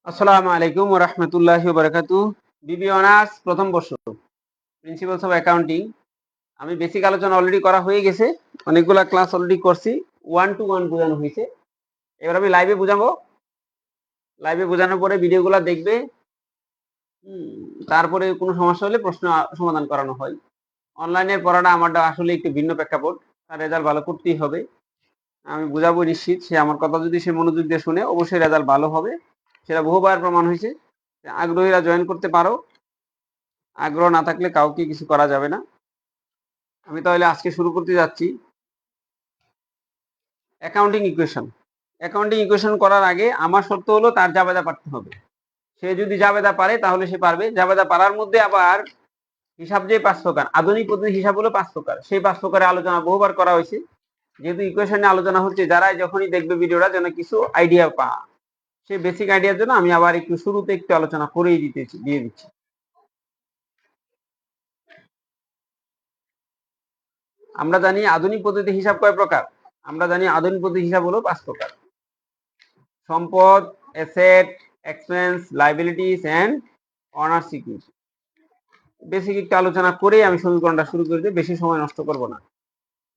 আসসালামু আলাইকুম ওয়া রাহমাতুল্লাহি ওয়া বারাকাতুহু। বিবি অনার্স প্রথম বর্ষ, প্রিন্সিপালস অফ অ্যাকাউন্টিং। আমি বেসিক আলোচনা অলরেডি করা হয়ে গেছে, অনেকগুলা ক্লাস অলরেডি করছি, 1 to 1 বোঝানো হয়েছে। এবার আমি লাইভে বুঝাবো। লাইভে বোঝানোর পরে ভিডিওগুলা দেখবে, তারপরে কোনো সমস্যা হলে প্রশ্ন সমাধান করানো হয়। অনলাইনের পড়াটা আমারটা আসলে একটু ভিন্ন প্রেক্ষাপট, তার রেজাল্ট ভালো করতেই হবে। আমি বুঝাবো নিশ্চিত, সে আমার কথা যদি সে মনোযোগ দিয়ে শুনে অবশ্যই রেজাল্ট ভালো হবে, সেটা বহুবার প্রমাণ হয়েছে। আগ্রহীরা জয়েন করতে পারো, আগ্রহ না থাকলে কাউকে কিছু করা যাবে না। আমি তাহলে আজকে শুরু করতে যাচ্ছি অ্যাকাউন্টিং ইকুয়েশন। অ্যাকাউন্টিং ইকুয়েশন করার আগে আমার শর্ত হলো তার জাবেদা পারতে হবে। সে যদি জাবেদা পারে তাহলে সে পারবে। জাবেদা পারার মধ্যে আবার হিসাব যে 5 প্রকার, আধুনিক পদ্ধতি হিসাব হলো 5 প্রকার। সেই 5 প্রকারের আলোচনা বহুবার করা হয়েছে। যেহেতু ইকুয়েশন নিয়ে আলোচনা হচ্ছে, যারা যখনই দেখবে ভিডিওটা যেন কিছু আইডিয়া পা, সেই বেসিক আইডিয়ার জন্য আমি আবার একটু শুরুতে একটু আলোচনা করেই দিয়ে দিচ্ছি। আমরা জানি আধুনিক পদ্ধতি হিসাব কয় প্রকার। আমরা জানি আধুনিক পদ্ধতি হিসাব হলো 5 প্রকার: সম্পদ, asset, expense, liabilities and owner security. Basic একটু আলোচনা করেই আমি সমীকরণটা শুরু করে দিই, বেশি সময় নষ্ট করব না।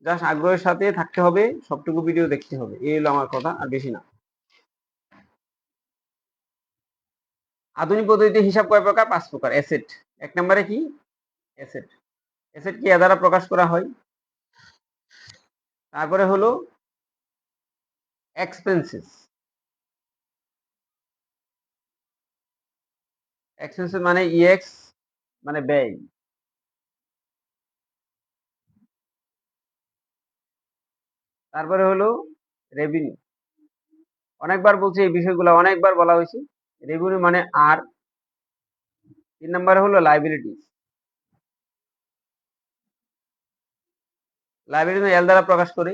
জাস্ট আগ্রহের সাথে থাকতে হবে, সবটুকু ভিডিও দেখতে হবে, এই হলো আমার কথা, আর বেশি না। আধুনিক পদ্ধতিতে হিসাব কয় প্রকার? 5 প্রকার। অ্যাসেট, এক নম্বরে কি? অ্যাসেট। অ্যাসেট কি দ্বারা প্রকাশ করা হয়? তারপরে হলো এক্সপেন্সেস। এক্সপেন্সেস মানে ইএক্স, মানে ব্যয়। তারপরে হলো রেভিনিউ। অনেকবার বলছি এই বিষয়গুলো, অনেকবার বলা হয়েছে। রেভিনিউ মানে আর। 3 নম্বরে হলো লাইবিলিটিস। লাইবিলিটি এল দ্বারা প্রকাশ করে।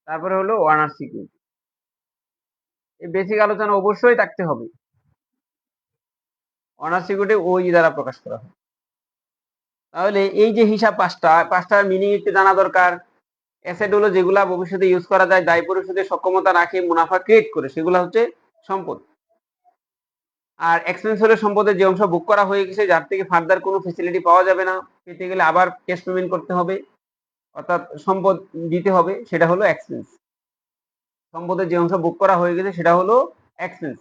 তারপরে হলো ওয়ার্নার সিকিউরিটি। এই বেসিক আলোচনা অবশ্যই থাকতে হবে। ওয়ার্নার সিকিউরিটি ওই দ্বারা প্রকাশ করা হয়। তাহলে এই যে হিসাব পাঁচটার মিনিং একটু জানা দরকার। অ্যাসেট হলো যেগুলা ভবিষ্যতে ইউজ করা যায়, দায় পরিশোধের সক্ষমতা রাখে, মুনাফা ক্রিয়েট করে, সেগুলো হচ্ছে সম্পদ। আর এক্সপেন্স হলো সম্পদের যে অংশ বুক করা হয়ে গেছে, যার থেকে ফার্দার কোনো ফেসিলিটি পাওয়া যাবে না, পেতে গেলে আবার ক্যাশ পেমেন্ট করতে হবে, অর্থাৎ সম্পদ দিতে হবে, সেটা হলো এক্সপেন্স। সম্পদের যে অংশ বুক করা হয়ে গেছে সেটা হলো এক্সপেন্স।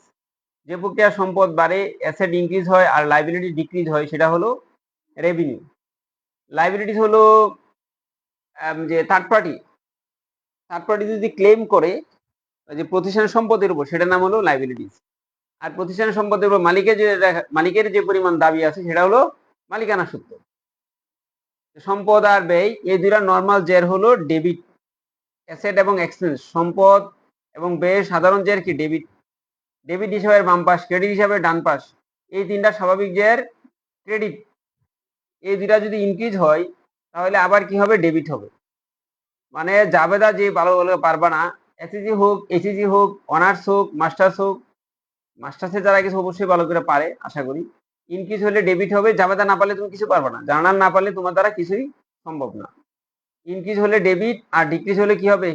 যে প্রক্রিয়া সম্পদ বাড়ে, অ্যাসেট ইনক্রিজ হয় আর লাইবিলিটি ডিক্রিজ হয়, সেটা হলো রেভিনিউ। লাইবিলিটিস হলো যে থার্ড পার্টি যদি ক্লেম করে যে প্রতিষ্ঠানের সম্পদের উপর, সেটার নাম হলো লাইবিলিটিস। আর প্রতিষ্ঠানের সম্পদের উপর মালিকের যে পরিমাণ দাবি আছে সেটা হলো মালিকানা সূত্র। সম্পদ আর ব্যয় এই দুইটা নর্মাল জের হলো ডেবিট। অ্যাসেট এবং এক্সপেন্স, সম্পদ এবং ব্যয়ের সাধারণ জের কি? ডেবিট। ডেবিট হিসাবে বাম পাশ, ক্রেডিট হিসাবে ডান পাশ, এই তিনটা স্বাভাবিক জের ক্রেডিট। এই দুইটা যদি ইনক্রিজ হয় তাহলে আবার কি হবে? ডেবিট হবে। মানে জাবেদা যে ভালো ভালো পারবা না, এসএসসি হোক, এইচএসসি হোক, অনার্স হোক, মাস্টার্স হোক, মাস্টার্সে যারা কিছু অবশ্যই ভালো করে পারে আশা করি, ইনক্রিজ হলে ডেবিট হবে। জাবেদা না পারলে তুমি কিছু পারবে না, জার্নাল না পারলে তোমার দ্বারা কিছুই সম্ভব না। ইনক্রিজ হলে ডেবিট আর ডিক্রিজ হলে কি হবে?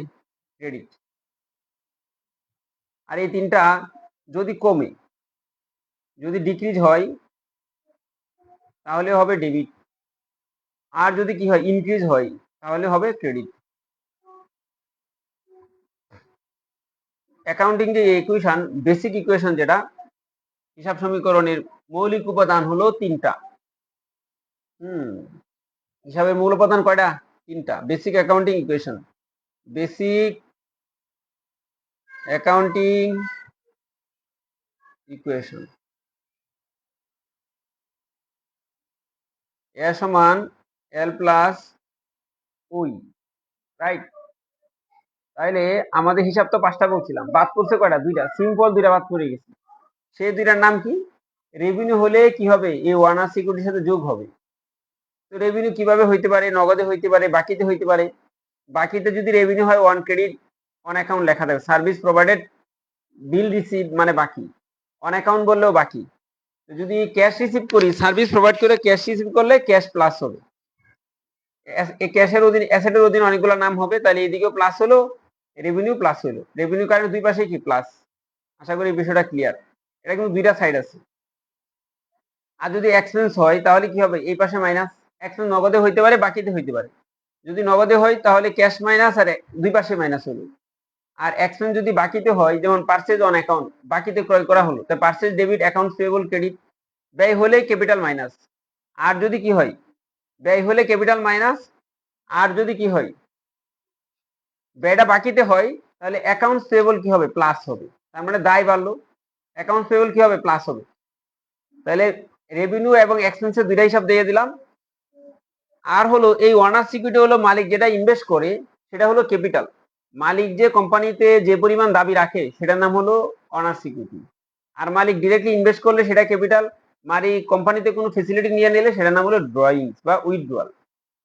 ক্রেডিট। আর এই তিনটা যদি কমে, যদি ডিক্রিজ হয় তাহলে হবে ডেবিট, আর যদি কি হয়? ইনক্রিজ হয় তাহলে হবে ক্রেডিট। অ্যাকাউন্টিং যে ইকুয়েশন, বেসিক ইকুয়েশন, যেটা হিসাব সমীকরণের মৌলিক উপাদান হলো 3টা। হিসাবের মূল উপাদান কয়টা? 3টা। Basic accounting equation, basic accounting equation. A সমান এল প্লাস ওই, রাইট? তাইলে আমাদের হিসাব তো 5টা বলছিলাম, বাদ করছে কয়টা? 2টা। সিম্পল 2টা বাদ করে গেছে। সেই 2টার নাম কি? রেভিনিউ হলে কি হবে? এই ওয়ার্নার সিকিউরিটির সাথে যোগ হবে। তো রেভিনিউ কিভাবে হইতে পারে? নগদে হইতে পারে, বাকিতে হইতে পারে। বাকিতে যদি রেভিনিউ হয়, ওয়ান ক্রেডিট অন অ্যাকাউন্ট লেখা থাকবে। সার্ভিস প্রোভাইডেড বিল রিসিভ মানে বাকি, অন অ্যাকাউন্ট বললেও বাকি। যদি ক্যাশ রিসিভ করি, সার্ভিস প্রোভাইড করে ক্যাশ রিসিভ করলে ক্যাশ প্লাস হবে। ক্যাশের অধীন, অ্যাসেটের অধীন অনেকগুলো নাম হবে, তাহলে এদিকেও প্লাস হলো, রেভিনিউ প্লাস হলো। রেভিনিউ কারণে দুই পাশে কি? প্লাস। আশা করি বিষয়টা ক্লিয়ার। এটা কিন্তু দুইটা সাইড আছে। আর যদি এক্সপেন্স হয় তাহলে কি হবে, এই পাশে মাইনাস। এক্সপেন্স নগদে হইতে পারে, বাকিতে হইতে পারে। যদি নগদে হয় তাহলে ক্যাশ মাইনাস, আর দুই পাশে মাইনাস হলো। আর এক্সপেন্স যদি বাকিতে হয়, যেমন পারচেজ অন অ্যাকাউন্ট, বাকিতে ক্রয় করা হলো, তাই purchase debit, account payable credit. ব্যয় হলে ক্যাপিটাল মাইনাস। আর যদি কি হয়, ব্যয় হলে ক্যাপিটাল মাইনাস। আর যদি কি হয়, ব্যয়টা বাকিতে হয়, তাহলে অ্যাকাউন্টস পেয়েবল কি হবে, প্লাস হবে। তার মানে দায় বাড়লো, অ্যাকাউন্টস পেয়েবল কি হবে, প্লাস হবে। তাহলে রেভিনিউ এবং এক্সপেন্সের দুইটা হিসাব দিয়ে দিলাম। আর হলো এই ওনার্স ইকুইটি হলো মালিক যেটা ইনভেস্ট করে, সেটা হলো ক্যাপিটাল। মালিক যে কোম্পানিতে যে পরিমাণ দাবি রাখে সেটার নাম হলো ওনার্স ইকুইটি। আর মালিক ডিরেক্টলি ইনভেস্ট করলে সেটা ক্যাপিটাল। মালিক কোম্পানিতে কোনো ফেসিলিটি নিয়ে নিলে সেটার নাম হলো ড্রয়িংস বা উইথড্রয়াল।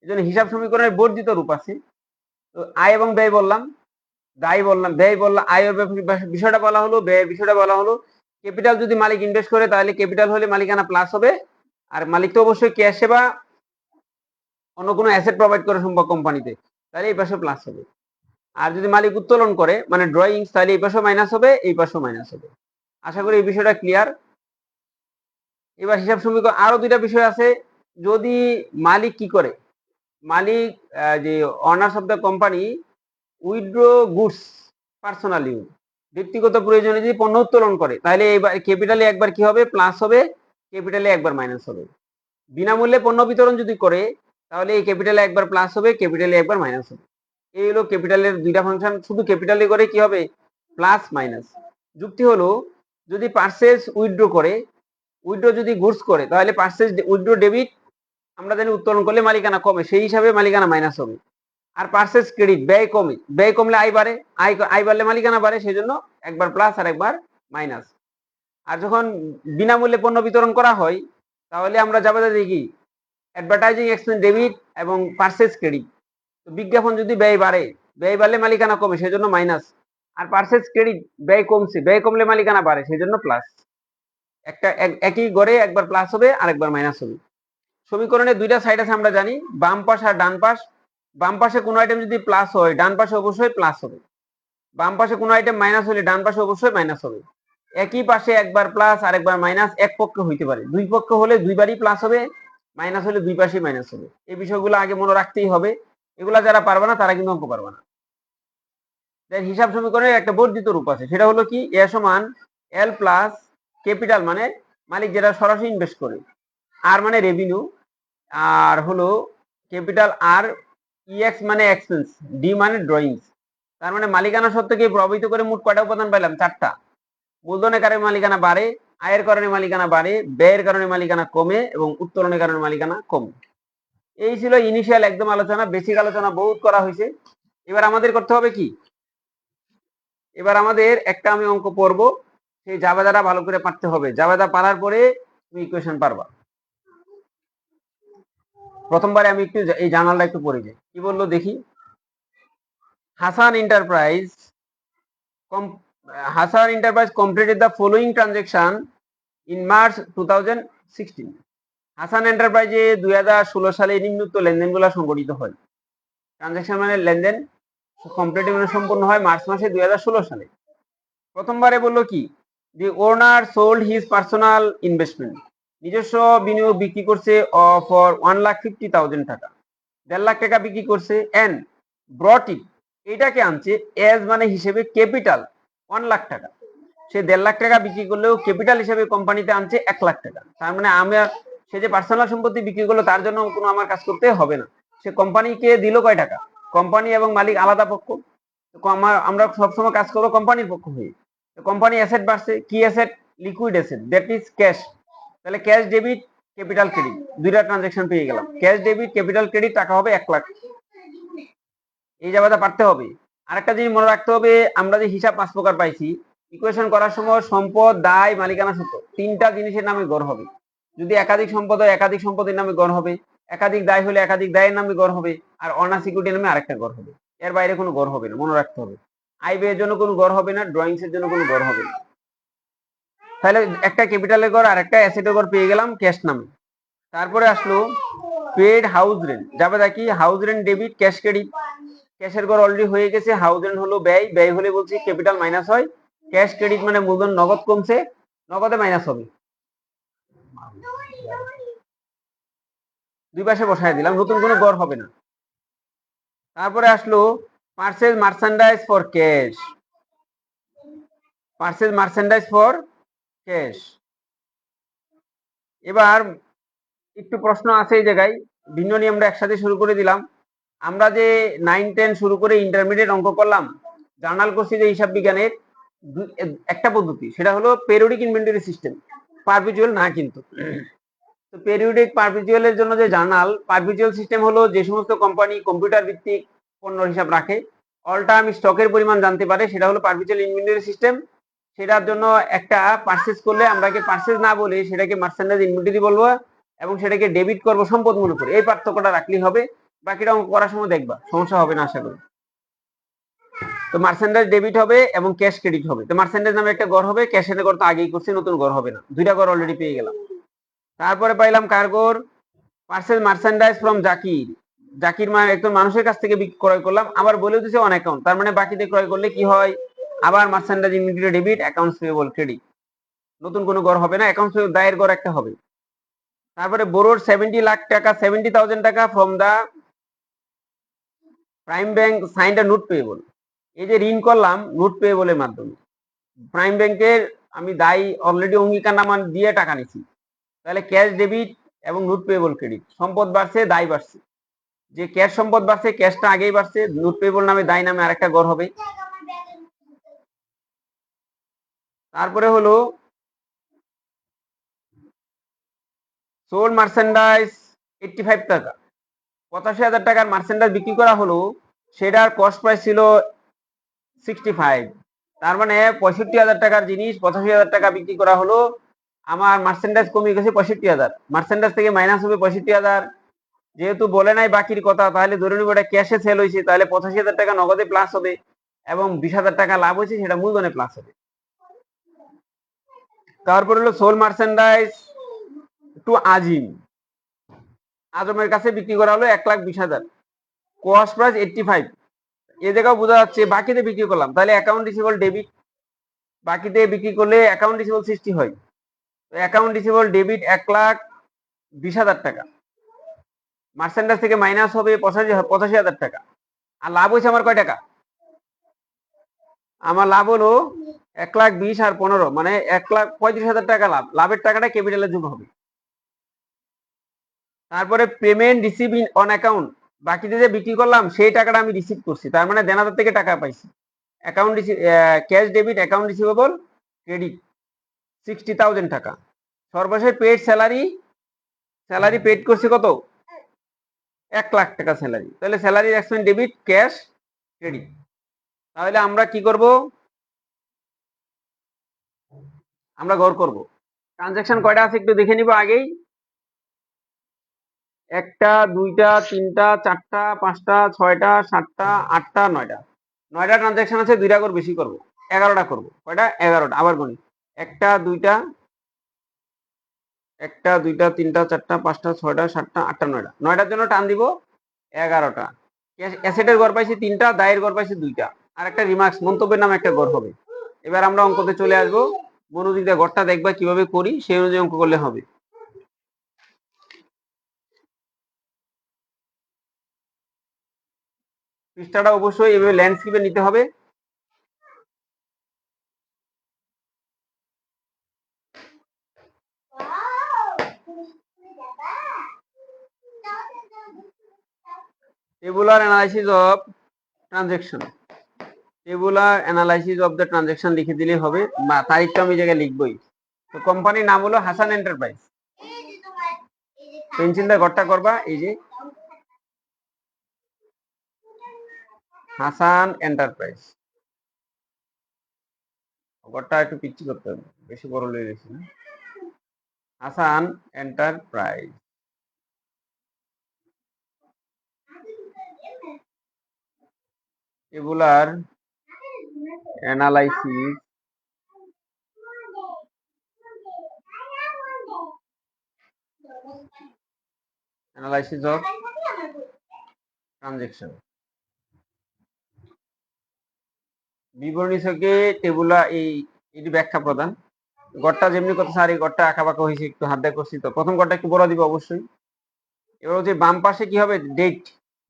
এই জন্য হিসাব সমীকরণের বর্ধিত রূপ আছে। তো আয় এবং ব্যয় বললাম, দায় বললাম, ব্যয় বললাম, আয়ের বিষয়টা বলা হলো, ব্যয়ের বিষয়টা বলা হলো। ক্যাপিটাল যদি মালিক ইনভেস্ট করে তাহলে ক্যাপিটাল হলে মালিকানা প্লাস হবে। আর মালিক তো অবশ্যই ক্যাশে বা অন্য কোনো অ্যাসেট প্রোভাইড করে সম্ভব কোম্পানিতে, তাহলে এই পাশে প্লাস হবে। আর যদি মালিক উত্তোলন করে মানে ড্রয়িংস, তাহলে এই পাশেও মাইনাস হবে, এই পাশেও মাইনাস হবে। আশা করি এই বিষয়টা ক্লিয়ার। এবার হিসাব সমীকরণ আরো দুইটা বিষয় আছে। যদি মালিক কি করে, মালিক যে honours of the company withdraw goods personal use, ব্যক্তিগত প্রয়োজনে যদি পণ্য উত্তোলন করে, তাহলে এইবার ক্যাপিটালে একবার কি হবে, প্লাস হবে, ক্যাপিটালে একবার মাইনাস হবে। বিনামূল্যে পণ্য বিতরণ যদি করে, তাহলে এই ক্যাপিটালে একবার প্লাস হবে, ক্যাপিটালে একবার মাইনাস হবে। এই হলো ক্যাপিটালের দুইটা ফাংশন। শুধু ক্যাপিটালে করে কি হবে, প্লাস মাইনাস। যুক্তি হলো, যদি পার্সেস উইথড্র করে, উইথড্র যদি গুডস করে, তাহলে পার্সেস উইথড্র ডেবিট, আমরা জানি উত্তোলন করলে মালিকানা কমে, সেই হিসাবে মালিকানা মাইনাস হবে। আর পার্সেস ক্রেডিট, ব্যয় কমে, ব্যয় কমলে আয় বাড়ে, আয় বাড়লে মালিকানা বাড়ে, সেই জন্য একবার প্লাস আর একবার মাইনাস। আর যখন বিনামূল্যে পণ্য বিতরণ করা হয়, তাহলে আমরা যাবে দেখি অ্যাডভার্টাইজিং এক্সপেন্স ডেবিট এবং পার্সেস ক্রেডিট। তো বিজ্ঞাপন যদি ব্যয় বাড়ে, ব্যয় বাড়লে মালিকানা কমে, সেই জন্য মাইনাস। আর পার্সেস ক্রেডিট, ব্যয় কমছে, ব্যয় কমলে মালিকানা বাড়ে, সেই জন্য প্লাস। একটা একই গড়ে একবার প্লাস হবে আর একবার মাইনাস হবে। সমীকরণের দুইটা সাইড আছে আমরা জানি, বাম পাশ আর ডান পাশ। বাম পাশে কোনো আইটেম যদি প্লাস হয়, ডান পাশে অবশ্যই প্লাস হবে। বাম পাশে কোনো আইটেম মাইনাস হলে ডান পাশে অবশ্যই মাইনাস হবে। একই পাশে একবার প্লাস আর একবার মাইনাস এক পক্ষে হইতে পারে, দুই পক্ষ হলে দুইবারই প্লাস হবে, মাইনাস হলে দুই পাশেই মাইনাস হবে। এই বিষয়গুলো আগে মনে রাখতেই হবে। এগুলা যারা পারবে না তারা কিন্তু অঙ্ক পারবে না। হিসাব সমীকরণের একটা বর্ধিত রূপ আছে, সেটা হলো কি, এ সমান এল প্লাস ক্যাপিটাল মানে মালিক যেটা সরাসরি ইনভেস্ট করে, আর মানে রেভিনিউ, আর হলো ক্যাপিটাল আর, ইএক্স মানে এক্সপেন্স, ডি মানে ড্রয়িংস। তার মানে মালিকানা সত্ত্বকে প্রভাবিত করে মোট কয়টা উপাদান পাইলাম, চারটা। মূলধনের কারণে মালিকানা বাড়ে, আয়ের কারণে মালিকানা বাড়ে, ব্যয়ের কারণে মালিকানা কমে এবং উত্তোলনের কারণে মালিকানা কমে। এই ছিল ইনিশিয়াল একদম আলোচনা, বেসিক আলোচনা বহুত করা হয়েছে। এবার আমাদের করতে হবে কি, এবার আমাদের একটা আমি অঙ্ক পড়ব, সেই জাবেদাটা ভালো করে পারতে হবে। জাবেদা পারার পরে তুমি ইকুয়েশন পারবা। প্রথমবারে আমি একটু এই জার্নালটা একটু পড়ে যাই, কি বললো দেখি। Hasan enterprise completed the following transaction in March 2016. Hasan এন্টারপ্রাইজে 2016 সালে নিম্নোক্ত লেনদেনগুলো সংঘটিত হয়। ট্রানজাকশন মানে লেনদেন, কমপ্লিট মানে সম্পূর্ণ হয় মার্চ মাসে 2016 সালে। প্রথমবারে বললো কি, দি ওনার সোল্ড হিজ পার্সোনাল ইনভেস্টমেন্ট, নিজস্ব বিনিয়োগ বিক্রি করছে ফর 1,50,000 টাকা, 1.5 লাখ টাকা বিক্রি করছে। এন্ড ব্রট ইট, এটাকে আনছে এজ মানে হিসেবে ক্যাপিটাল 1 লাখ টাকা। সে 1.5 লাখ টাকা বিক্রি করলেও ক্যাপিটাল হিসেবে কোম্পানিতে আনছে 1 লাখ টাকা। তার মানে সে যে পার্সোনাল সম্পত্তি বিক্রি করলো তার জন্য কোনো আমার কাজ করতে হবে না। সে কোম্পানিকে দিল কয় টাকা, কোম্পানি এবং মালিক আলাদা পক্ষ, আমরা সবসময় কাজ করবো কোম্পানির পক্ষ হয়ে। কোম্পানি অ্যাসেট বাড়ছে, কি asset, liquid asset, that is cash. তাহলে ক্যাশ ডেবিট ক্যাপিটাল ক্রেডিট, দুইটা ট্রানজাকশন পেয়ে গেলাম। ক্যাশ ডেবিট ক্যাপিটাল ক্রেডিট, টাকা হবে 1 লাখ। এই জায়গাটা পারতে হবে। আরেকটা জিনিস মনে রাখতে হবে, আমরা যে হিসাব 5 প্রকার পাইছি, ইকুয়েশন করার সময় সম্পদ, দায়, মালিকানা সূত্র, তিনটা জিনিসের নামে গড় হবে। যদি একাধিক সম্পদ হয় একাধিক সম্পদের নামে গড় হবে, একাধিক দায় হলে একাধিক দায়ের নামে গড় হবে, আর অনার সিকিউরিটির নামে আরেকটা গড় হবে। এর বাইরে কোনো গড় হবে না, মনে রাখতে হবে। আই ব্যয়ের জন্য কোনো গড় হবে না, ড্রয়িংস এর জন্য কোনো গড় হবে না। তাহলে একটা ক্যাপিটালের গড় আর একটা অ্যাসেটের গড় পেয়ে গেলাম ক্যাশ নামে। তারপরে আসলো পেড হাউস রেন্ট, যাবে দেখি house rent debit cash credit. ক্যাশের গড় অলরেডি হয়ে গেছে, হাউস রেন্ট হলো ব্যয়, ব্যয় হলে বলছি ক্যাপিটাল মাইনাস হয়। ক্যাশ ক্রেডিট মানে মূলধন নগদ কমছে, নগদে মাইনাস হবে, দুই পাশে বসায় দিলাম, নতুন কোনো গড় হবে না। তারপরে আসলো purchase merchandise for cash, purchase merchandise for cash. এবার একটু প্রশ্ন আছে এই জায়গায়, ভিন্ন নিয়মটা একসাথে শুরু করে দিলাম। আমরা যে 9-10 শুরু করে ইন্টারমিডিয়েট অঙ্ক করলাম, জার্নাল করছি যে হিসাব বিজ্ঞানের একটা পদ্ধতি, সেটা হলো পেরিয়ডিক ইনভেন্টরি সিস্টেম, পারপিচুয়াল না কিন্তু। তো পেরিয়ডিক পারপিচুয়ালের জন্য যে জার্নাল, পারপিচুয়াল সিস্টেম হলো যে সমস্ত কোম্পানি কম্পিউটার ভিত্তিক পণ্য হিসাব রাখে, অল টাইম স্টকের পরিমাণ জানতে পারে, সেটা হলো পারপিচুয়াল ইনভেন্টরি সিস্টেম। সেটার জন্য একটা পারচেজ করলে আমরা কি পারচেজ না বলে সেটাকে মার্চেন্ডাইজ ইনভেন্টরি বলবো, এবং সেটাকে ডেবিট করবো সম্পদ মনে করে। এই পার্থক্যটা রাখলেই হবে, বাকিটা অঙ্ক করার সময় দেখবা, সমস্যা হবে না আশা করি। তো মার্চেন্ডাইজ ডেবিট হবে এবং ক্যাশ ক্রেডিট হবে। তো মার্চেন্ডাইজ নামে একটা গড় হবে, ক্যাশের গড় তো আগেই করছি, নতুন গড় হবে না, দুইটা গড় অলরেডি পেয়ে গেলাম। তারপরে পাইলাম কার্গোর parcel merchandise from Zakir, Zakir একজন মানুষের কাছ থেকে ক্রয় করলাম, আবার বলেও দিচ্ছে অন অ্যাকাউন্ট, তার মানে বাকিতে ক্রয় করলে কি হয়, আবার merchandise inventory debit, accounts payable credit, নতুন কোনো গড় হবে না, অ্যাকাউন্টস পেয়েবল দায়ের গড় একটা হবে। তারপরে বোরোর 70 লাখ টাকা, 70,000 টাকা from the Prime Bank signed a note payable. এই যে ঋণ করলাম নোট পেয়েবলের মাধ্যমে, প্রাইম ব্যাংকের আমি দায়ী অলরেডি অঙ্গীকারনামা দিয়ে টাকা নিছি, তাহলে ক্যাশ ডেবিট এবং নোট পেয়েবল ক্রেডিট, সম্পদ বাড়ছে, দায় বাড়ছে। যে ক্যাশ সম্পদ বাড়ছে, ক্যাশটা আগেই বাড়ছে, নোট পেয়েবল নামে দায় নামে আরেকটা গড় হবে। তারপরে হলো সোল্ড মার্চেন্ডাইজ 85 টাকা, 85,000 টাকার মার্চেন্ডাইজ বিক্রি করা হলো, সেটার কস্ট প্রাইস ছিল 65, তার মানে 65,000 টাকার জিনিস 85,000 টাকা বিক্রি করা হলো, আমার মার্চেন্ডাইজ কমে গেছে 65,000, মার্চেন্ডাইজ থেকে মাইনাস হবে 65,000। যেহেতু বলে নাই বাকির কথা, তাহলে ধরে নিব এটা ক্যাশে সেল হয়েছে, তাহলে 85,000 টাকা নগদে প্লাস হবে, এবং 20,000 টাকা লাভ হয়েছে সেটা মূলধনে প্লাস হবে। তারপর হলো সোল মার্চেন্ডাইজ টু আজিম, আজমের কাছে বিক্রি করা হলো 1,20,000, কস্ট প্রাইস 85। এ জায়গাও বোঝা যাচ্ছে বাকিতে বিক্রি করলাম, তাহলে অ্যাকাউন্ট রিসিভেবল ডেবিট, বাকিতে বিক্রি করলে অ্যাকাউন্ট রিসিভেবল সৃষ্টি হয়, তো অ্যাকাউন্ট রিসিভেবল ডেবিট 1,20,000 টাকা, মার্চেন্ডাইজ থেকে মাইনাস হবে 85,000 টাকা, আর লাভ হয়েছে আমার কয় টাকা, আমার লাভ হলো 1,20,000 আর 15 মানে 1,35,000 টাকা লাভ, লাভের টাকাটা ক্যাপিটালে যোগ হবে। তারপরে payment receive in on account, বাকিতে যে বিক্রি করলাম সেই টাকাটা আমি রিসিভ করছি, তার মানে দেনাদার থেকে টাকা পাইছি, account cash debit account receivable credit 60,000 টাকা। সর্বশেষ পেড স্যালারি, স্যালারি পেড করছি কত, 1,00,000 টাকা স্যালারি, তাহলে salary expense debit cash credit. তাহলে আমরা কি করব, আমরা গড় করব। ট্রানজাকশন কয়টা আছে একটু দেখে নিব আগেই, 1টা 2টা 3টা 4টা 5টা 6টা 7টা 8টা 9টা, 9টা ট্রানজাকশন আছে, 2টা করে বেশি করব, 11টা করব। কয়টা, 11টা। আবার গুনি, 1টা 2টা 1টা 2টা 3টা 4টা 5টা 6টা 7টা 8টা 9টা, 9টার জন্য টান দিব 11টা। অ্যাসেটের গড় পাইছি 3টা, দায়ের গড় পাইছি 2টা, আর একটা রিমার্কস মন্তব্যের নামে একটা গড় হবে। এবার আমরা অঙ্কতে চলে আসবো, মনোযোগ দিয়ে গড়টা দেখবা কিভাবে করি, সেই অনুযায়ী অঙ্ক করলে হবে। পৃষ্ঠাটা অবশ্যই এভাবে ল্যান্ডস্কেপে নিতে হবে। Tabular analysis of transaction, tabular analysis of the transaction লিখে দিলেই হবে, বা তারিখটা আমি জায়গায় লিখবই। তো কোম্পানির নাম হলো হাসান এন্টারপ্রাইজ, পেন্সিল দিয়ে ঘরটা করবা, এই যে হাসান এন্টারপ্রাইজ, ঘরটা একটু পিচ্ছি করতে হবে, বেশি বড় লয়ে গেছি না, Hasan enterprise. Tabular analysis analysis of transaction, বিবরণী থেকে টেবুলা এই এটি ব্যাখ্যা প্রদান। গড়টা যেমনি করতেছে আর এই গড়টা আঁকা বাঁকা হয়েছে, একটু হাত দিয়ে করছি তো প্রথম গড়টা একটু বড় দিব অবশ্যই। এবার হচ্ছে বাম পাশে কি হবে, ডেট,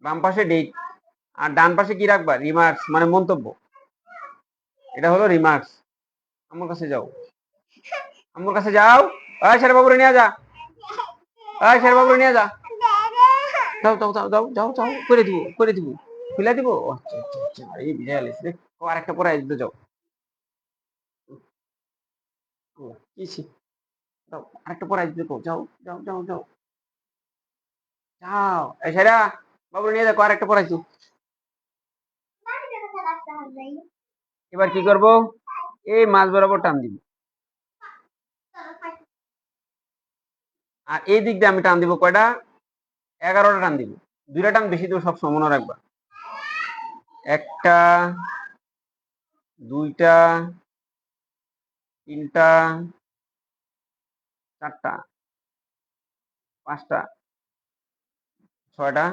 বাম পাশে ডেট, আর ডান পাশে কি রাখবা, রিমার্কস মানে মন্তব্য, এটা হলো রিমার্কস। আমার কাছে যাও, আমার কাছে যাও, আয় শের বাবুরে নিয়ে যা, আয় শের বাবুরে নিয়ে যা, যাও যাও যাও যাও যাও যাও, করে দিব করে দিব, খুলে দিব। আচ্ছা আচ্ছা আচ্ছা, এই বিজয় আলিস রে, আর একটা পরে দিতে যাও, কি যাও আরেকটা পরে দিতে যাও যাও যাও যাও যাও, এই সেরা বাবুরে নিয়ে যাও, আরেকটা পড়াইছো। এবার কি করব, এই মাছ বরাবর টান দিব, আর এই দিক দিয়ে আমি টান দিব কয়টা, 11টা টান দিব, 2টা টান বেশি দেবো, সব সমান রাখবা, 1টা 2টা 3টা 4টা 5টা 6টা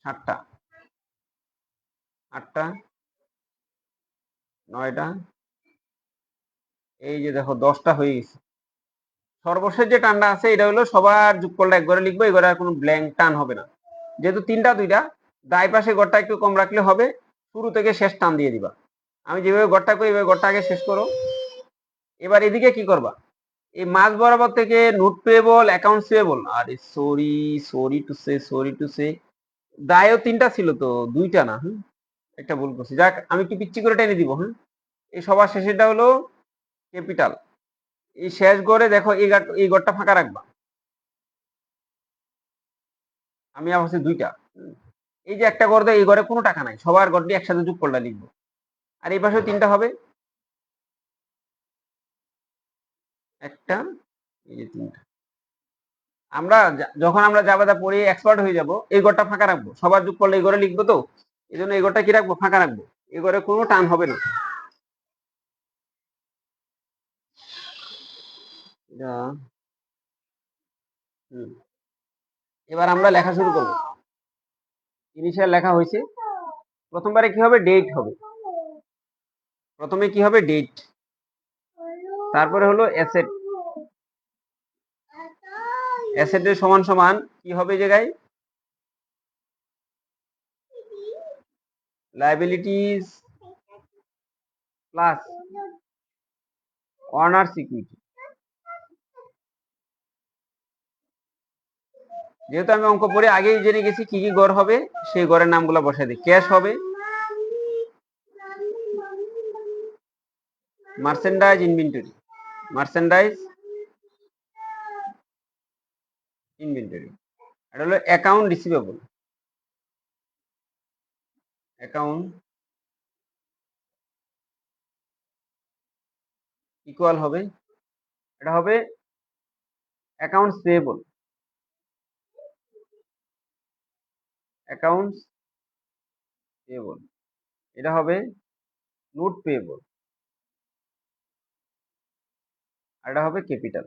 7টা 8টা 9টা, এই যে দেখো 10টা হয়ে গেছে। সর্বশেষ যে টানটা আছে এটা হলো সবার যোগফলটা একবারে লিখবো, এবারে আর কোনো ব্ল্যাঙ্ক টান হবে না, যেহেতু 3টা 2টা, দায় পাশে গড়টা একটু কম রাখলে হবে, শুরু থেকে শেষ টান দিয়ে দিবা। আমি যেভাবে গড়টা করি এইভাবে গড়টা আগে শেষ করো। এবার এদিকে কি করবা, এই মাঝ বরাবর থেকে নোট পেয়েবল, অ্যাকাউন্টস পেয়েবল, আরে সরি সরি টু সে দায়ও 3টা ছিল তো, 2টা না, একটা ভুল করছি, যাক আমি একটু পিচ্ছি করে টেনে দিব। এই সবার শেষেরটা হলো ক্যাপিটাল, এই শেষ গড়ে দেখো এই গড়টা ফাঁকা রাখবা, আমি আবার 2টা, এই যে একটা গড় দেয় এই গড়ে কোনো টাকা নাই, সবার গড়টি একসাথে যোগ করলে লিখবো, আর এই পাশেও 3টা হবে, একটা, এই যে 3টা। আমরা যখন আমরা জাভাতে পড়ি এক্সপার্ট হয়ে যাব, এই ঘরটা ফাঁকা রাখবো, সবার যোগ করলে এই ঘরে লিখবো তো, এই জন্য এই ঘরটা কি রাখবো, ফাঁকা রাখবো, এই ঘরে কোনো টান হবে না। এবার আমরা লেখা শুরু করবো, ইনিশিয়াল লেখা হয়েছে, প্রথমবারে কি হবে, ডেট হবে, প্রথমে কি হবে, ডেট, তারপরে হলো অ্যাসেট, অ্যাসেটের সমান সমান কি হবে জায়গায়, লায়াবিলিটিস প্লাস ওনার্স ইকুইটি। যেহেতু আমি অঙ্ক পড়ে আগেই জেনে গেছি কি কি গড় হবে, সেই গড়ের নামগুলো বসাই দিই। ক্যাশ হবে মার্চেন্ডাইজ ইনভেন্টরি, মার্চেন্ডাইজ ইনভেন্টরি, এটা হলো অ্যাকাউন্ট রিসিভেবল, অ্যাকাউন্ট ইকুয়াল হবে, এটা হবে অ্যাকাউন্টস পেয়েবল, অ্যাকাউন্টস পেয়েবল, এটা হবে নোট পেয়েবল, আর এটা হবে ক্যাপিটাল।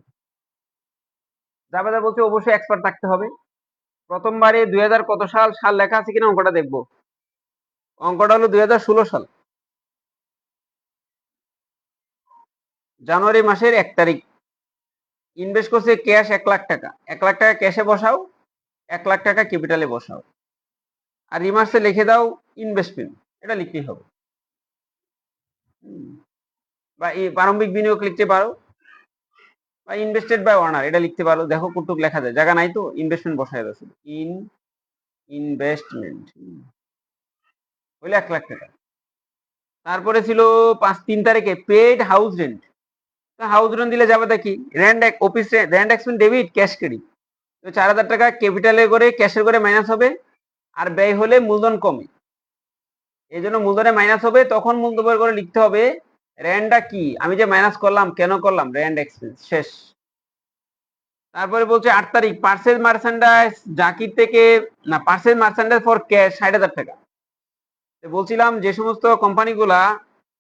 জাবেদা বলছে অবশ্যই এক্সপার্ট থাকতে হবে। প্রথমবারে 2000 কত সাল সাল লেখা আছে কিনা অঙ্কটা দেখবো, অঙ্কটা হলো 2016 সাল, জানুয়ারি মাসের 1 তারিখ, ইনভেস্ট করছে ক্যাশ 1 লাখ টাকা, 1 লাখ টাকা ক্যাশে বসাও, 1 লাখ টাকা ক্যাপিটালে বসাও, আর রিমার্সে লিখে দাও ইনভেস্টমেন্ট, এটা লিখতেই হবে, বা এই প্রারম্ভিক বিনিয়োগ লিখতে পারো, বা ইনভেস্টেড বাই ওয়ার্নার এটা লিখতে পারো, দেখো কতটুক লেখা যায়, জায়গা নাই তো, ইনভেস্টমেন্ট বসায় আছে, ইনভেস্টমেন্ট হইলে 1 লাখ টাকা। তারপরে ছিল 3 তারিখে paid house rent, house rent দিলে যাবে দেখি rent office rent expense debit cash credit, তো 4000 টাকা ক্যাপিটালে করে ক্যাশের করে মাইনাস হবে, আর ব্যয় হলে মূলধন কমে, এই জন্য মূলধনে মাইনাস হবে, তখন মূলধন করে লিখতে হবে রেন্টটা কি, আমি যে মাইনাস করলাম কেন করলাম, রেন্ট এক্সপেন্স, শেষ। তারপরে বলছে 8 তারিখ পার্সেল মার্চেন্ডাইজ জাকির থেকে, না পার্সেল মার্চেন্ডাইজ ফর ক্যাশ 60,000 টাকা। বলছিলাম যে সমস্ত কোম্পানিগুলা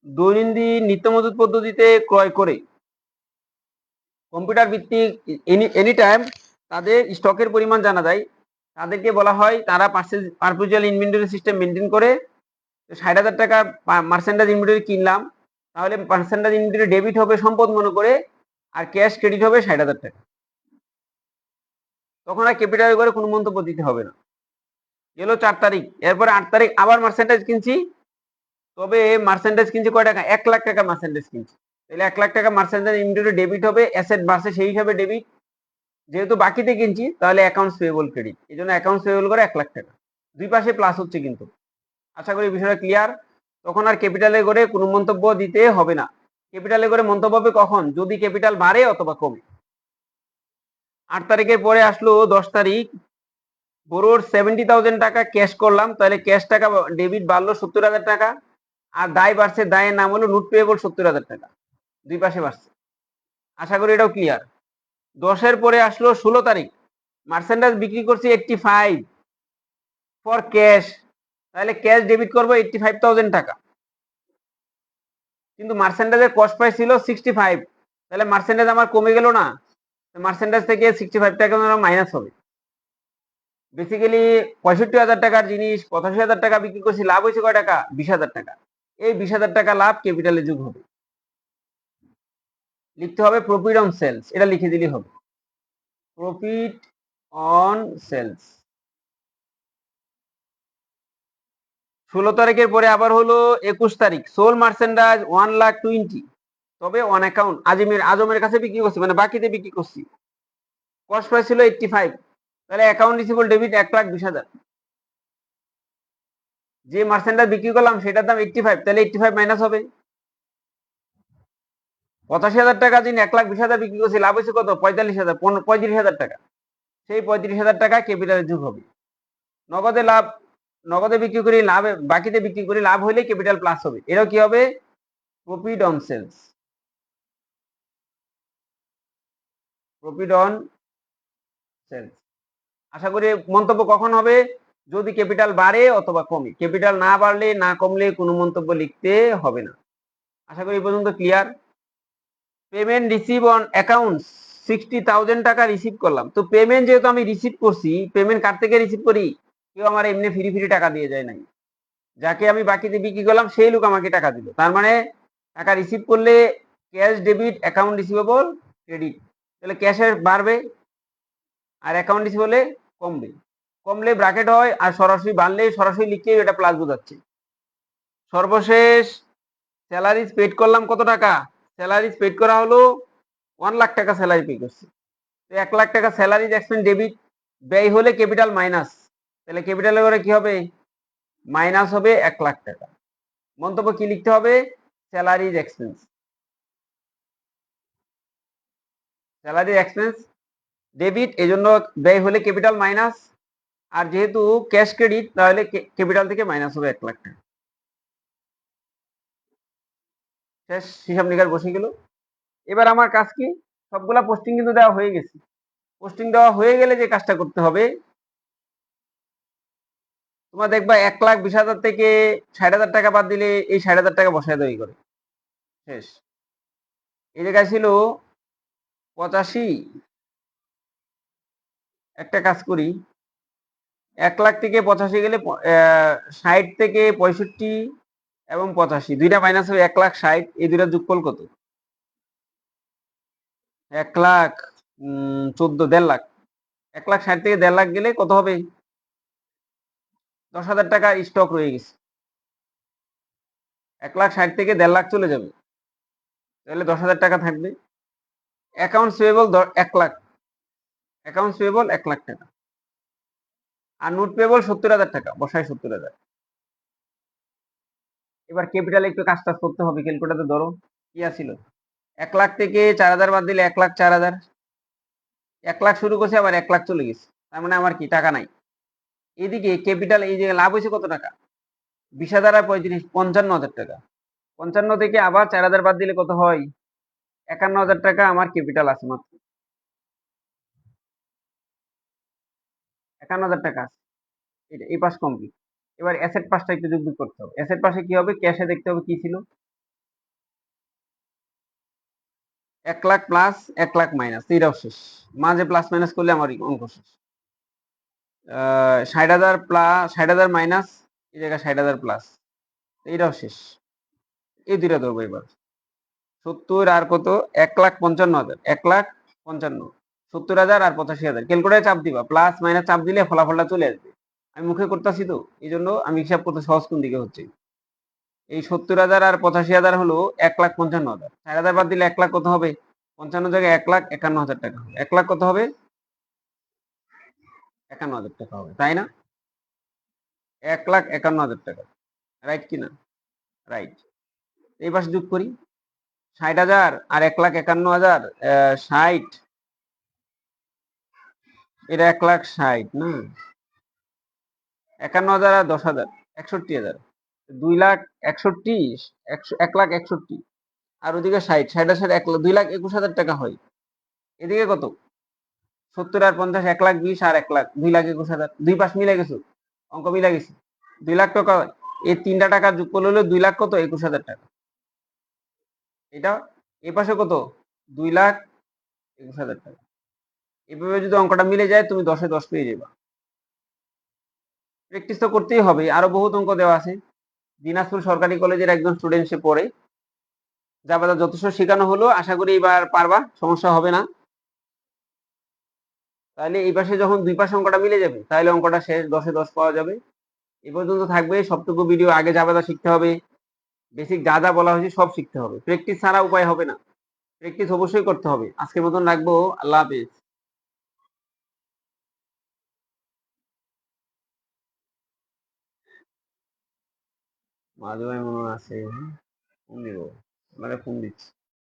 দৈনন্দিন নিত্য মজুত পদ্ধতিতে ক্রয় করে কম্পিউটার ভিত্তিক এনি টাইম তাদের স্টকের পরিমাণ জানা যায়, তাদেরকে বলা হয় তারা পারপেচুয়াল ইনভেন্টরি সিস্টেম মেনটেন করে। 60,000 টাকা মার্চেন্ডাইজ ইনভেন্টরি কিনলাম, তাহলে পার্সেন্টেজ ইনভেন্টরি ডেবিট হবে সম্পদ মনে করে, আর ক্যাশ ক্রেডিট হবে ৬০,০০০ টাকা। তখন আর ক্যাপিটাল করে কোনো মন্তব্য দিতে হবে না। এলো ৪ তারিখ, এরপরে ৮ তারিখ আবার মার্সেন্টাইজ কিনছি। তবে মার্সেন্টাইজ কিনছি কয় টাকা? ১,০০,০০০ টাকা মার্সেন্টাইজ কিনছি। তাহলে ১,০০,০০০ টাকা মার্সেন্টাইজ ইনভেন্টরি ডেবিট হবে, অ্যাসেট বাড়ছে সেই হিসাবে ডেবিট। যেহেতু বাকিতে কিনছি তাহলে অ্যাকাউন্টস পেয়েবল ক্রেডিট। এই জন্য অ্যাকাউন্টস পেয়েবল করে ১,০০,০০০ টাকা। দুই পাশে প্লাস হচ্ছে কিন্তু। আশা করি বিষয়টা ক্লিয়ার। তখন আর ক্যাপিটালে করে কোনো মন্তব্য দিতে হবে না। ক্যাপিটালে করে মন্তব্য হবে কখন? যদি ক্যাপিটাল বাড়ে অথবা কমে। ৮ তারিখের পরে আসলো ১০ তারিখ, বড়োর 70,000 টাকা ক্যাশ করলাম, তাহলে ক্যাশ টাকা ডেবিট বাড়লো 70,000 টাকা, আর দায় বাড়ছে, দায়ের নাম হলো নোট পেয়েবল 70,000 টাকা। দুই পাশে বাড়ছে। আশা করি এটাও ক্লিয়ার। ১০ এর পরে আসলো ১৬ তারিখ, মার্চেন্ডাইজ বিক্রি করছি 85 ফর ক্যাশ, তাহলে ক্যাশ ডেবিট করবো 85,000 টাকা। কিন্তু মার্চেন্ডাইজের কস্ট প্রাইস ছিল 65, তাহলে মার্চেন্ডাইজ আমার কমে গেল না? মার্চেন্ডাইজ থেকে 65 টাকা মাইনাস হবে। বেসিক্যালি ৬৫,০০০ টাকার জিনিস ৮৫,০০০ টাকা বিক্রি করছি, লাভ হয়েছে কয় টাকা? ২০,০০০ টাকা। এই ২০,০০০ টাকা লাভ ক্যাপিটালে যোগ হবে। লিখতে হবে প্রফিট অন সেলস, এটা লিখে দিলেই হবে। Profit on sales. ১৬ তারিখের পরে আবার হলো ২১ তারিখ, সোল মার্চেন্ডাইজ 1,20,000, তবে অন অ্যাকাউন্ট আজমের কাছে বিক্রি করছি, মানে বাকিতে বিক্রি করছি। কস্ট প্রাইস ছিল 85, তাহলে অ্যাকাউন্ট রিসিভেবল ডেবিট ১,২০,০০০। যে মার্চেন্ডাইজ বিক্রি করলাম সেটার দাম 85, তাহলে 85 মাইনাস হবে। ৮৫,০০০ টাকা দিন ১,২০,০০০ বিক্রি করছি, লাভ হয়েছে কত? ৩৫,০০০ টাকা। সেই ৩৫,০০০ টাকা ক্যাপিটালে যোগ হবে। নগদে লাভ, নগদে বিক্রি করি লাভে, বাকিতে বিক্রি করি লাভ হইলে ক্যাপিটাল প্লাস হবে। এটাও কি হবে? Profit on sales. Profit on sales. আশা করি মন্তব্য কখন হবে? যদি ক্যাপিটাল বাড়ে অথবা কমে। ক্যাপিটাল না বাড়লে না কমলে কোনো মন্তব্য লিখতে হবে না। আশা করি এই পর্যন্ত clear. Payment receive on accounts 60,000 টাকা রিসিভ করলাম। তো পেমেন্ট যেহেতু আমি রিসিভ করছি, পেমেন্ট কার থেকে রিসিভ করি? কেউ আমার এমনি ফ্রি ফ্রি টাকা দিয়ে যায় নাই। যাকে আমি বাকিতে বিক্রি করলাম সেই লোক আমাকে টাকা দিল। তার মানে টাকা রিসিভ করলে cash debit, account receivable credit. তাহলে ক্যাশের বাড়বে আর অ্যাকাউন্ট রিসিভ হলে কমবে। কমলে ব্র্যাকেট হয়, আর সরাসরি বাড়লে সরাসরি লিখলেই এটা প্লাস বোঝাচ্ছে। সর্বশেষ স্যালারিজ পেড করলাম কত টাকা? স্যালারিজ পেড করা হলো 1,00,000 টাকা স্যালারি পে করছি। 1,00,000 টাকা স্যালারিজ এক্সপেন্স ডেবিট, ব্যয় হলে ক্যাপিটাল মাইনাস, তাহলে ক্যাপিটালের করে কি হবে? মাইনাস হবে 1,00,000 টাকা। মন্তব্য কি লিখতে হবে? Salaries expense. Salary expense debit, এজন্য ব্যয় হলে ক্যাপিটাল মাইনাস, আর যেহেতু ক্যাশ ক্রেডিট তাহলে ক্যাপিটাল থেকে মাইনাস হবে 1,00,000 টাকা। শেষ, হিসাব নিকাশ বসে গেল। এবার আমার কাজ কি? সবগুলা পোস্টিং কিন্তু দেওয়া হয়ে গেছে। পোস্টিং দেওয়া হয়ে গেলে যে কাজটা করতে হবে, তোমরা দেখবা 1,20,000 থেকে 60,000 টাকা বাদ দিলে এই 60,000 টাকা বসায় দেয় করে। শেষ। এই জায়গায় ছিল 85। একটা কাজ করি, 1,00,000 থেকে 85 গেলে 60 থেকে 65 এবং 85 দুইটা মাইনাস হবে 1,60,000। এই দুইটা যোগফল কত? 1,14,000, 1,50,000। 1,60,000 থেকে 1,50,000 গেলে কত হবে? 10,000 টাকা স্টক রয়ে গেছে। 1,60,000 থেকে 1,50,000 চলে যাবে, তাহলে 10,000 টাকা থাকবে। অ্যাকাউন্টস পেয়েবল 1,00,000, অ্যাকাউন্টস পেয়েবল 1,00,000 টাকা, আর নোট পেয়েবল 70,000 টাকা, বসায় 70,000। এবার ক্যাপিটালে একটু কাজ টাজ করতে হবে, ক্যালকুলেটরে ধরো কি আছিল। 1,00,000 থেকে 4,000 বাদ দিলে 1,04,000। 1,00,000 শুরু করছে, আবার 1,00,000 চলে গেছে, তার মানে আমার কি টাকা নাই। এদিকে ক্যাপিটাল, এই যে লাভ হয়েছে কত টাকা? 20,000 আর 35, 55,000 টাকা। 55 থেকে আবার 4,000 বাদ দিলে কত হয়? 51,000 টাকা আমার ক্যাপিটাল আছে মাত্র। 51,000 টাকা আছে। এই পাশ কমপ্লিট। এবার অ্যাসেট পাশটা একটু যোগ বিয়োগ করতে হবে। অ্যাসেট পাশে কি হবে? ক্যাশে দেখতে হবে কি ছিল। 1,00,000 প্লাস 1,00,000 মাইনাস, এইটাও শেষ। মাঝে প্লাস মাইনাস করলে আমার অঙ্ক শেষ। 60,000 প্লাস 60,000 মাইনাস, এই জায়গায় 60,000 প্লাস, এইটাও শেষ। এই দুইটা ধরবো এবার। 70 আর কত 1,55,000 1,55,000 70,000 আর 85,000 ক্যালকুলেটারে চাপ দিবা প্লাস মাইনাস চাপ দিলে ফলাফলটা চলে আসবে। আমি মুখে করতেছি তো এই জন্য আমি হিসাব করতে সহজ কোন দিকে হচ্ছে। এই 70,000 আর 85,000 হলো 1,55,000 4,000 বাদ দিলে 1 লাখ কত হবে 55 জায়গায় 1,51,000 টাকা হবে 1 লাখ কত হবে 51,000 টাকা হবে তাই না 1,51,000 টাকা রাইট কিনা রাইট এই পাশে যোগ করি 60,000 আর 1,51,000 60 এটা 1,60,000 না 51,000 আর 10,000 61,000 2,61,000 1,61,000 আর ওদিকে 60 60 আর 60 2,21,000 টাকা হয় এদিকে কত 70 আর 50 1,20,000 আর 1 লাখ 2,21,000 দুই পাশ মিলে গেছে অঙ্ক মিলে গেছে 2 লাখ টাকা এই তিনটা টাকা যোগ করলে হলো 2 লাখ কত 21,000 টাকা এটা এই পাশে কত 2,21,000 টাকা এভাবে যদি অঙ্কটা মিলে যায় তুমি 10-এ 10 পেয়ে যাবা প্র্যাকটিস তো করতেই হবে আরো বহুত অঙ্ক দেওয়া আছে দিনাজপুর সরকারি কলেজের একজন স্টুডেন্ট সে পড়ে জাভাটা যথেষ্ট শেখানো হলো আশা করি এবার পারবা সমস্যা হবে না তাহলে এই পাশে যখন দুই পাশে অঙ্কটা মিলে যাবে তাহলে অঙ্কটা শেষ 10-এ 10 পাওয়া যাবে এ পর্যন্ত থাকবে সবটুকু ভিডিও আগে জাভাটা শিখতে হবে বেসিক যা যা বলা হয়েছে সব শিখতে হবে প্র্যাকটিস ছাড়া উপায় হবে না প্র্যাকটিস অবশ্যই করতে হবে আজকের মতন রাখবো আল্লাহ হাফেজ মাঝে মনে আছে ফোন দিব ফোন দিচ্ছি